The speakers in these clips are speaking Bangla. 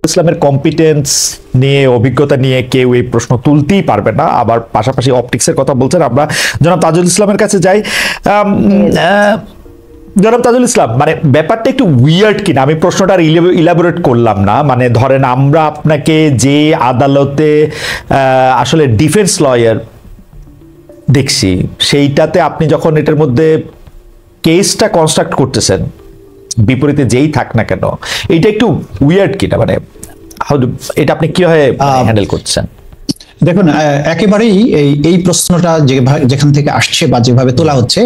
ইসলামের কম্পিটেন্স নিয়ে অভিজ্ঞতা নিয়ে কেউ এই প্রশ্ন তুলতেই পারবে না। আবার পাশাপাশি অপটিক্সের কথা বলছেন, আমরা জনাব তাজুল ইসলামের কাছে যাই। জনাব তাজুল ইসলাম, মানে ব্যাপারটা একটু উইয়ার্ড কিনা, আমি প্রশ্নটা ইলাবোরেট করলাম না। মানে ধরেন আমরা আপনাকে যে আদালতে আসলে ডিফেন্স লয়ার দেখছি, সেইটাতে আপনি যখন এটার মধ্যে কেসটা কনস্ট্রাক্ট করতেছেন, বিপরীতে যেই থাক না কেন, এটা একটু উইয়ার্ড কিনা, মানে এটা আপনি কিভাবে হ্যান্ডেল করছেন? দেখুন, একেবারেই এই প্রশ্নটা যেখান থেকে আসছে বা যেভাবে তোলা হচ্ছে,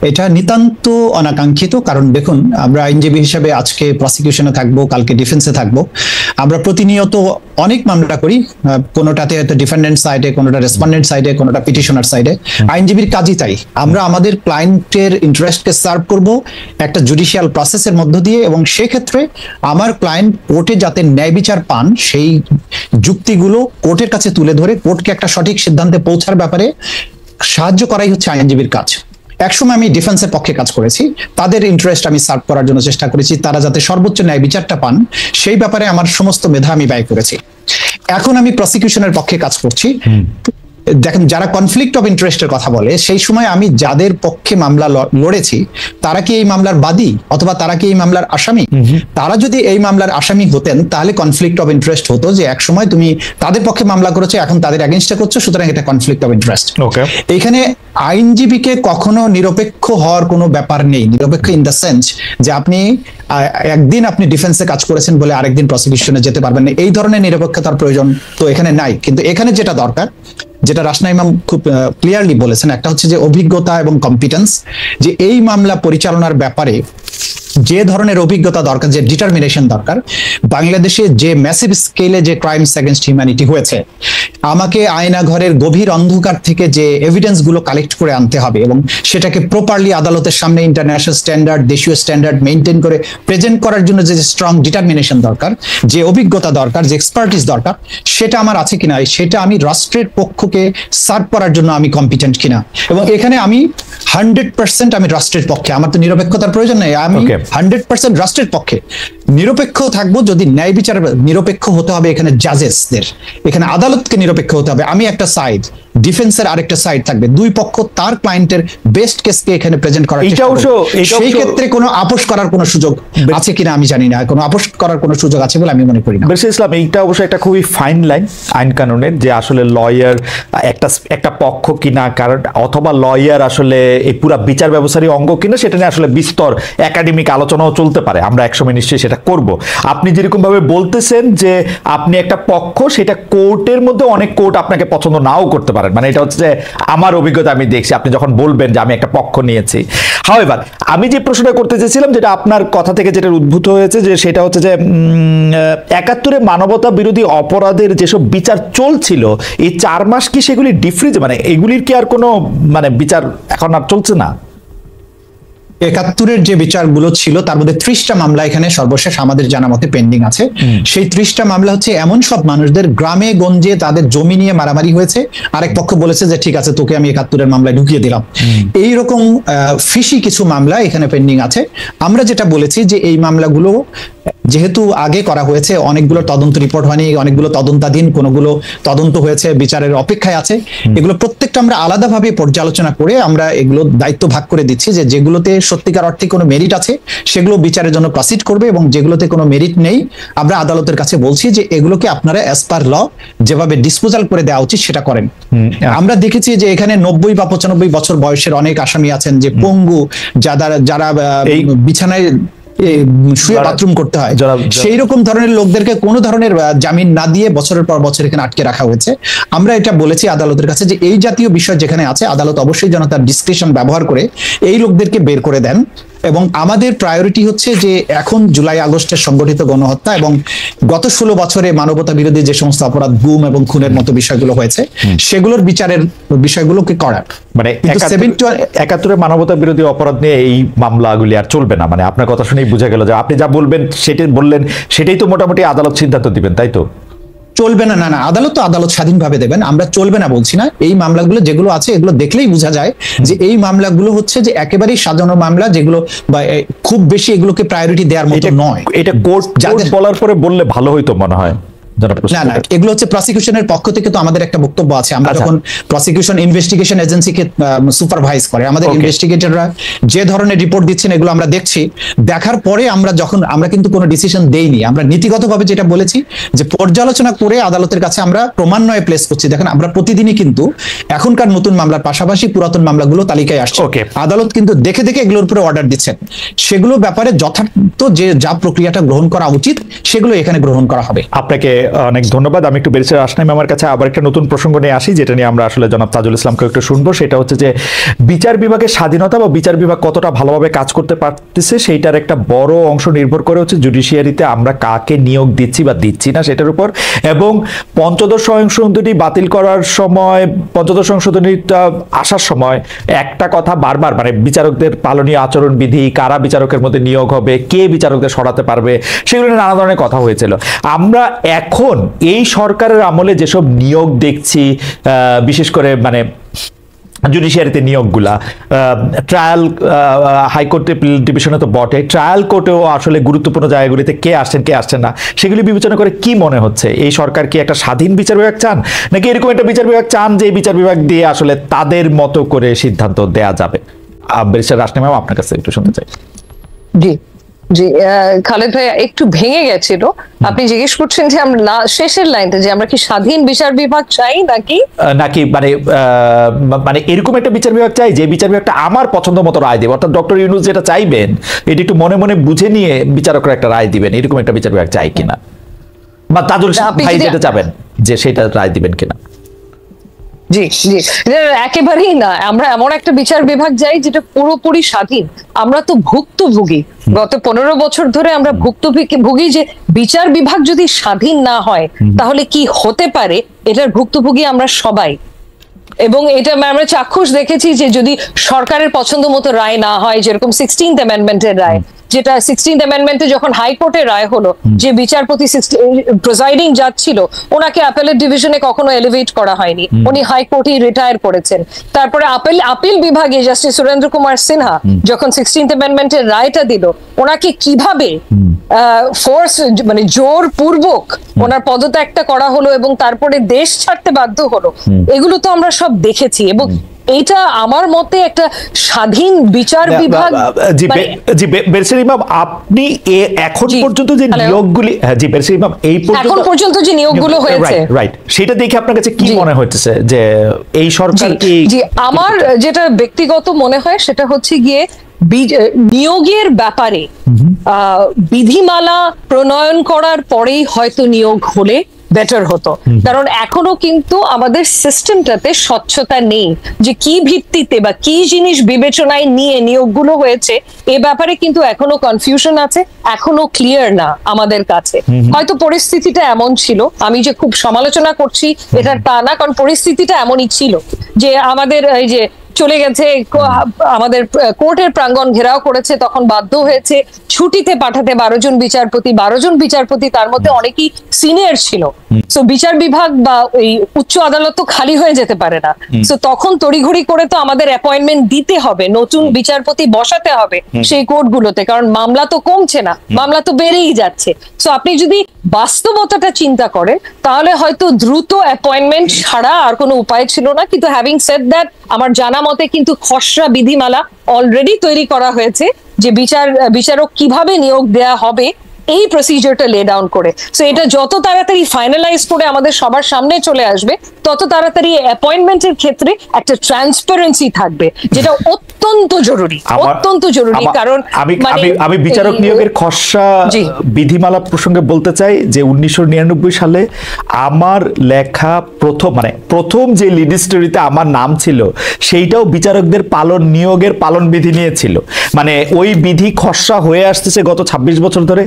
এটা নিতান্ত অনাকাঙ্ক্ষিত। কারণ দেখুন, আমরা আইনজীবী হিসেবে আজকে প্রসিকিউশনে থাকবো, কালকে ডিফেন্সে থাকবো। আমরা প্রতিনিয়ত অনেক মামলা করি, কোনোটাতে হয়তো ডিফেন্ডেন্ট সাইডে, কোনোটা রেসপন্ডেন্ট সাইডে, কোনোটা পিটিশনার সাইডে। আইনজীবীর কাজই তাই, আমরা আমাদের ক্লায়েন্টের ইন্টারেস্টকে সার্ভ করব একটা জুডিশিয়াল প্রসেসের মধ্য দিয়ে, এবং সেক্ষেত্রে আমার ক্লায়েন্ট কোর্টে যাতে ন্যায় বিচার পান, সেই যুক্তিগুলো কোর্টের কাছে তুলে ধরে কোর্টকে একটা সঠিক সিদ্ধান্তে পৌঁছার ব্যাপারে সাহায্য করাই হচ্ছে আইনজীবীর কাজ। একসময় আমি ডিফেন্সের পক্ষে কাজ করেছি, তাদের ইন্টারেস্ট আমি সার্ভ করার জন্য চেষ্টা করেছি, তারা যাতে সর্বোচ্চ ন্যায় বিচারটা পান সেই ব্যাপারে আমার সমস্ত মেধা আমি ব্যয় করেছি। এখন আমি প্রসিকিউশনের পক্ষে কাজ করছি। দেখেন, যারা কনফ্লিক্ট অফ ইন্টারেস্টের কথা বলে, সেই সময় আমি যাদের পক্ষে মামলা লড়েছি তারা কি এই মামলার বাদী অথবা তারা কি এই মামলার আসামি? তারা যদি এই মামলার আসামি হতেন তাহলে কনফ্লিক্ট অফ ইন্টারেস্ট হতো, যে এক সময় তুমি তাদের পক্ষে মামলা করেছো, এখন তাদের এগেইনস্টে করছো, সুতরাং এটা কনফ্লিক্ট অফ ইন্টারেস্ট। এখানে আইনজীবীকে কখনো নিরপেক্ষ হওয়ার কোনো ব্যাপার নেই। নিরপেক্ষ ইন দ্য সেন্স যে আপনি একদিন আপনি ডিফেন্সে কাজ করেছেন বলে আরেকদিন প্রসিকিউশনে যেতে পারবেন না, এই ধরনের নিরপেক্ষতার প্রয়োজন তো এখানে নাই। কিন্তু এখানে যেটা দরকার, যেটা রাসনা ইমাম খুব ক্লিয়ারলি বলেছেন, একটা হচ্ছে যে অভিজ্ঞতা এবং কম্পিটেন্স, যে এই মামলা পরিচালনার ব্যাপারে যে ধরনের অভিজ্ঞতা দরকার, যে ডিটারমিনেশন দরকার। বাংলাদেশে যে ম্যাসিভ স্কেলে যে ক্রাইমস এগেইনস্ট হিউম্যানিটি হয়েছে, আমাকে আয়না ঘরের গভীর অন্ধকার থেকে যে এভিডেন্স গুলো কালেক্ট করে আনতে হবে এবং সেটাকে প্রপারলি আদালতের সামনে ইন্টারন্যাশনাল স্ট্যান্ডার্ড, দেশীয় স্ট্যান্ডার্ড মেনটেন করে প্রেজেন্ট করার জন্য যে স্ট্রং ডিটারমিনেশন দরকার, যে অভিজ্ঞতা দরকার, যে এক্সপার্টিস দরকার, সেটা আমার আছে কিনা, সেটা আমি রাষ্ট্রের পক্ষকে সার্ভ করার জন্য আমি কম্পিটেন্ট কিনা। এবং এখানে আমি 100% আমি রাষ্ট্রের পক্ষে, আমার তো নিরপেক্ষতার প্রয়োজন নেই, আমি 100% রাষ্ট্রের পক্ষে নিরপেক্ষ থাকবো। যদি ন্যায় বিচার নিরপেক্ষ হতে হবে, এখানে জাজেসদের, এখানে আদালতকে নিরপেক্ষ হতে হবে। আমি একটা সাইড, ডিফেন্সের আরেকটা সাইড থাকবে, দুই পক্ষ তার ক্লায়েন্টের বেস্ট কেসকে এখানে প্রেজেন্ট করার চেষ্টা করবে। সেই ক্ষেত্রে কোনো আপোষ করার কোনো সুযোগ আছে কিনা আমি জানি না, কোনো আপোষ করার কোনো সুযোগ আছে বলে আমি মনে করি না। বেশি ইসলাম, এইটা অবশ্যই একটা খুবই ফাইন লাইন আইন কানুনের, যে আসলে লয়ার একটা পক্ষ কিনা, কারণ অথবা লয়ার আসলে এই পুরা বিচার ব্যবস্থারই অঙ্গ কিনা, সেটা নিয়ে আসলে বিস্তর একাডেমিক আলোচনাও চলতে পারে। আমরা একসময় নিশ্চয়ই সেটা করব। আপনি যেরকম ভাবে বলতেছেন যে আপনি একটা পক্ষ, সেটা কোর্টের মধ্যে অনেক কোর্ট আপনাকে পছন্দ নাও করতে পারেন, মানে এটা হচ্ছে যে আমার অভিজ্ঞতা আমি দেখছি আপনি যখন বলবেন যে আমি একটা পক্ষ নিয়েছি। হাওয়েভার, আমি যে প্রশ্নটা করতে চেয়েছিলাম, যেটা আপনার কথা থেকে যেটা উদ্ভূত হয়েছে, যে সেটা হচ্ছে যে ৭১-এ মানবতা বিরোধী অপরাধের যেসব বিচার চলছিল, এই 4 মাস কি সেগুলি ডিফ্রিজ, মানে এগুলির কি আর কোনো মানে বিচার এখন আর চলছে না? ৭১-এর যে বিচারগুলো ছিল তার মধ্যে 30টা মামলা এখানে সর্বশেষ আমাদের জানা মতে পেন্ডিং আছে। সেই 30টা মামলা হচ্ছে এমন সব মানুষদের, গ্রামে গঞ্জে তাদের জমি নিয়ে মারামারি হয়েছে, আরেক পক্ষ বলেছে যে ঠিক আছে তোকে আমি ৭১-এর মামলায় ঢুকিয়ে দিলাম। এইরকম ফিশি কিছু মামলা এখানে পেন্ডিং আছে। আমরা যেটা বলেছি যে এই মামলাগুলো যেহেতু আগে করা হয়েছে, অনেকগুলো তদন্ত রিপোর্ট হয়নি, অনেকগুলো তদন্তাধীন, কোনগুলো তদন্ত হয়েছে, বিচারের অপেক্ষায় আছে, এগুলো প্রত্যেকটা আমরা আলাদাভাবে পর্যালোচনা করে আমরা এগুলো দায়িত্ব ভাগ করে দিচ্ছি, যে যেগুলোতে সত্যিকার অর্থে কোনো মেরিট আছে সেগুলো বিচারের জন্য প্রসিড করবে, এবং যেগুলোতে কোনো মেরিট নেই আমরা আদালতের কাছে বলছি যে এগুলোকে আপনারা অ্যাজ পার ল যেভাবে ডিসপোজাল করে দেওয়া উচিত সেটা করেন। আমরা দেখেছি যে এখানে 90 বা 95 বছর বয়সের অনেক আসামি আছেন, যে পঙ্গু, যারা বিছানায় শুয়ে বাথরুম করতে হয়, সেই রকম ধরনের লোকদেরকে কোনো ধরনের জামিন না দিয়ে বছরের পর বছর এখানে আটকে রাখা হয়েছে। আমরা এটা বলেছি আদালতের কাছে যে এই জাতীয় বিষয় যেখানে আছে, আদালত অবশ্যই যেন তার ডিসক্রিশন ব্যবহার করে এই লোকদেরকে বের করে দেন। এবং আমাদের প্রায়োরিটি হচ্ছে যে এখন জুলাই আগস্টের সংগঠিত গণহত্যা এবং গত 16 বছরে মানবতা বিরোধী যে সমস্ত অপরাধ, গুম এবং খুনের মতো বিষয়গুলো হয়েছে, সেগুলোর বিচারের বিষয়গুলোকে করা। মানে ৭১-এর মানবতা বিরোধী অপরাধ নিয়ে এই মামলাগুলি আর চলবে না, মানে আপনার কথা শুনেই বোঝা গেল যে আপনি যা বলবেন সেটাই বললেন, সেটাই তো মোটামুটি আদালত সিদ্ধান্ত দিবেন, তাই তো? চলবে না, না না, আদালত তো আদালত স্বাধীনভাবে দেবেন, আমরা চলবে না বলছি না। এই মামলাগুলো যেগুলো আছে এগুলো দেখলেই বোঝা যায় যে এই মামলাগুলো হচ্ছে যে একেবারেই সাজানো মামলা, যেগুলো বা খুব বেশি এগুলোকে প্রায়োরিটি দেওয়ার মতো নয়। এটা কোর্ট বলার পরে বললে ভালো হইতো মনে হয়। না না, এগুলো হচ্ছে প্রসিকিউশনের পক্ষ থেকে তো আমাদের একটা বক্তব্য আছে। আমরা যখন প্রসিকিউশন ইনভেস্টিগেশন এজেন্সিকে সুপারভাইজ করে, আমাদের ইনভেস্টিগেটররা যে ধরনের রিপোর্ট দিচ্ছেন এগুলো আমরা দেখছি, দেখার পরে আমরা কিন্তু কোনো ডিসিশন দেইনি। আমরা নীতিগতভাবে যেটা বলেছি যে পর্যালোচনা করে আদালতের কাছে আমরা ক্রমান্বয়ে প্লেস করছি। দেখেন, আমরা প্রতিদিনই কিন্তু এখনকার নতুন মামলার পাশাপাশি পুরাতন মামলাগুলো তালিকায় আসছে। আদালত কিন্তু দেখে দেখে এগুলোর উপরে অর্ডার দিচ্ছেন। সেগুলো ব্যাপারে যথার্থ যে যা প্রক্রিয়াটা গ্রহণ করা উচিত সেগুলো এখানে গ্রহণ করা হবে। আপনাকে অনেক ধন্যবাদ। আমি একটু ব্যারিস্টার আসনাম আমার কাছে আবার একটা নতুন প্রসঙ্গ নিয়ে আসি, যেটা নিয়ে আমরা আসলে জনাব তাজুল ইসলামকে একটু শুনবো। সেটা হচ্ছে যে বিচার বিভাগের স্বাধীনতা বা বিচার বিভাগ কতটা ভালোভাবে কাজ করতে পারতেছে সেইটার একটা বড় অংশ নির্ভর করে হচ্ছে জুডিশিয়ারিতে আমরা কাকে নিয়োগ দিচ্ছি বা দিচ্ছি না সেটার উপর। এবং পঞ্চদশ সংশোধনী বাতিল করার সময়, পঞ্চদশ সংশোধনীটা আসার সময় একটা কথা বারবার, মানে বিচারকদের পালনীয় আচরণ বিধি, কারা বিচারকের মধ্যে নিয়োগ হবে, কে বিচারকদের সরাতে পারবে, সেগুলো নিয়ে নানা ধরনের কথা হয়েছিল। আমরা এখন এই সরকারের আমলে যেসব নিয়োগ দেখছি, বিশেষ করে মানে জুডিশিয়ারিতে নিয়োগগুলা, ট্রায়াল হাইকোর্টে ডিভিশনে তো বটে, ট্রায়াল কোর্টেও আসলে গুরুত্বপূর্ণ জায়গাগুলিতে কে আসছেন কে আসছেন না সেগুলি বিবেচনা করে কি মনে হচ্ছে এই সরকার কি একটা স্বাধীন বিচার বিভাগ চান, নাকি এরকম একটা বিচার বিভাগ চান যে এই বিচার বিভাগ দিয়ে আসলে তাদের মতো করে সিদ্ধান্ত দেয়া যাবে? ব্যারিস্টার রাশনি ম্যাম, আপনার কাছে একটু শুনতে চাই। জি জি, খালেদ ভাই একটু ভেঙে গেছিল। আপনি জিজ্ঞেস করছেন যে আমরা শেষের লাইনটা যে আমরা কি স্বাধীন বিচার বিভাগ চাই নাকি মানে এরকম একটা বিচার বিভাগ চাই যে বিচার বিভাগটা আমার পছন্দ মতো রায় দেবে, অর্থাৎ ডক্টর ইউনূস যেটা চাইবেন এটি একটু মনে মনে বুঝে নিয়ে বিচারকরা একটা রায় দিবেন, এরকম একটা বিচার বিভাগ চাই কিনা, বা তাজুল ভাই যেটা চাবেন যে সেটা রায় দিবেন কিনা? জি জি, একেবারেই না। আমরা এমন একটা বিচার বিভাগ চাই যেটা পুরোপুরি স্বাধীন। আমরা তো ভুক্তভোগী, গত 15 বছর ধরে আমরা ভুক্তভোগী। যে বিচার বিভাগ যদি স্বাধীন না হয় তাহলে কি হতে পারে, এটার ভুক্তভোগী আমরা সবাই। এবং এটা আমরা চাক্ষুষ দেখেছি যে যদি সরকারের পছন্দ মতো রায় না হয়, যেরকম 16th অ্যামেন্ডমেন্টের রায়, যেটা 16th অ্যামেন্ডমেন্টে যখন হাইকোর্টের রায় হলো যে বিচারপতি প্রিসাইডিং জাজ ছিল ওনাকে অ্যাপেলেট ডিভিশনে কখনো এলিভেট করা হয়নি, উনি হাইকোর্টেই রিটায়ার করেছেন। তারপরে আপিল বিভাগে জাস্টিস সুরেন্দ্র কুমার সিনহা যখন 16th অ্যামেন্ডমেন্টের রায়টা দিল, ওনাকে কিভাবে ফোর্স মানে জোর পূর্বক ওনার পদত্যাগটা করা হলো এবং তারপরে দেশ ছাড়তে বাধ্য হলো, এগুলো তো আমরা সব দেখেছি। এবং এটা আমার মতে একটা স্বাধীন বিচার বিভাগ। জি ব্যারিস্টার ইমাম, আপনি এখন পর্যন্ত যে নিয়োগগুলি, জি ব্যারিস্টার ইমাম, এই এখন পর্যন্ত যে নিয়োগগুলো হয়েছে, রাইট, সেটা দেখে আপনার কাছে কি মনে হচ্ছে যে এই সরকার কি? জি, আমার যেটা ব্যক্তিগত মনে হয় সেটা হচ্ছে গিয়ে নিয়োগের ব্যাপারে বিধিমালা প্রণয়ন করার পরেই হয়তো নিয়োগ হলে বেটার হতো। কারণ এখনো কিন্তু আমাদের সিস্টেমটাতে স্বচ্ছতা নেই যে কি ভিত্তিতে বা কি জিনিস বিবেচনায় নিয়ে নিয়োগগুলো হয়েছে, এ ব্যাপারে কিন্তু এখনো কনফিউশন আছে, এখনো ক্লিয়ার না আমাদের কাছে। হয়তো পরিস্থিতিটা এমন ছিল, আমি যে খুব সমালোচনা করছি এটা তা না, কারণ পরিস্থিতিটা এমনই ছিল যে আমাদের এই যে চলে গেছে, আমাদের কোর্টের প্রাঙ্গণ ঘেরাও করেছে, তখন বাধ্য হয়েছে ছুটিতে পাঠাতে 12 জন বিচারপতি। 12 জন বিচারপতি, তার মধ্যে অনেকেই সিনিয়র ছিল। সো বিচার বিভাগ বা ওই উচ্চ আদালত তো খালি হয়ে যেতে পারে না। সো তখন তড়িঘড়ি করে তো আমাদের অ্যাপয়েন্টমেন্ট দিতে হবে, নতুন বিচারপতি বসাতে হবে সেই কোর্টগুলোতে, কারণ মামলা তো কমছে না, মামলা তো বেড়েই যাচ্ছে। সো আপনি যদি বাস্তবতাটা চিন্তা করেন তাহলে হয়তো দ্রুত অ্যাপয়েন্টমেন্ট ছাড়া আর কোনো উপায় ছিল না। কিন্তু হ্যাভিং সেড দ্যাট, আমার জানা মতে কিন্তু খসড়া বিধিমালা অলরেডি তৈরি করা হয়েছে যে বিচারক কিভাবে নিয়োগ দেয়া হবে এই প্রসিজারটা লে ডাউন করে। সো এটা যত তাড়াতাড়ি ফাইনালাইজ করে আমাদের সবার সামনে চলে আসবে, তত তাড়াতাড়ি অ্যাপয়েন্টমেন্টের ক্ষেত্রে একটা ট্রান্সপারেন্সি থাকবে, যেটা অত্যন্ত জরুরি, অত্যন্ত জরুরি। কারণ আমি বিচারক নিয়োগের খসড়া বিধিমালা প্রসঙ্গে বলতে চাই যে 1999 সালে আমার লেখা প্রথম যে লিড স্টোরিতে আমার নাম ছিল সেইটাও বিচারকদের নিয়োগের পালন বিধি নিয়ে ছিল। মানে ওই বিধি খসড়া হয়ে আসতেছে গত 26 বছর ধরে,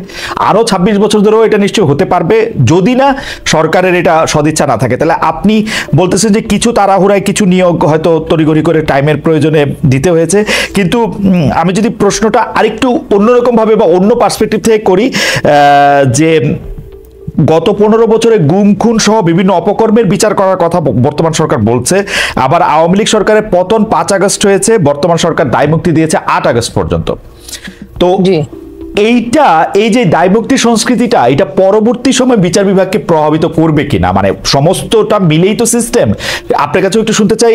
আরো 26 বছর ধরেও এটা নিশ্চয়ই হতে পারবে যদি না সরকারের এটা সদিচ্ছা না থাকে। তাহলে আপনি বলতেছেন যে কিছু তাড়াহুড়ায় কিছু নিয়োগ হয়তো তড়িঘড়ি করে টাইমের প্রয়োজনে দিতে হয়েছে। কিন্তু আমি যদি প্রশ্নটা আরেকটু অন্যরকম ভাবে বা অন্য পার্সপেক্টিভ থেকে করি, যে গত 15 বছরে গুম খুন সহ বিভিন্ন অপকর্মের বিচার করার কথা বর্তমান সরকার বলছে। আবার আওয়ামী লীগ সরকারের পতন 5 আগস্ট হয়েছে, বর্তমান সরকার দায়মুক্তি দিয়েছে 8 আগস্ট পর্যন্ত। তো এই যে দায়মুক্তি সংস্কৃতিটা, এটা পরবর্তী সময় বিচার বিভাগকে প্রভাবিত করবে কিনা, মানে সমস্তটা মিলেই তো সিস্টেম। আপনার কাছেও একটু শুনতে চাই।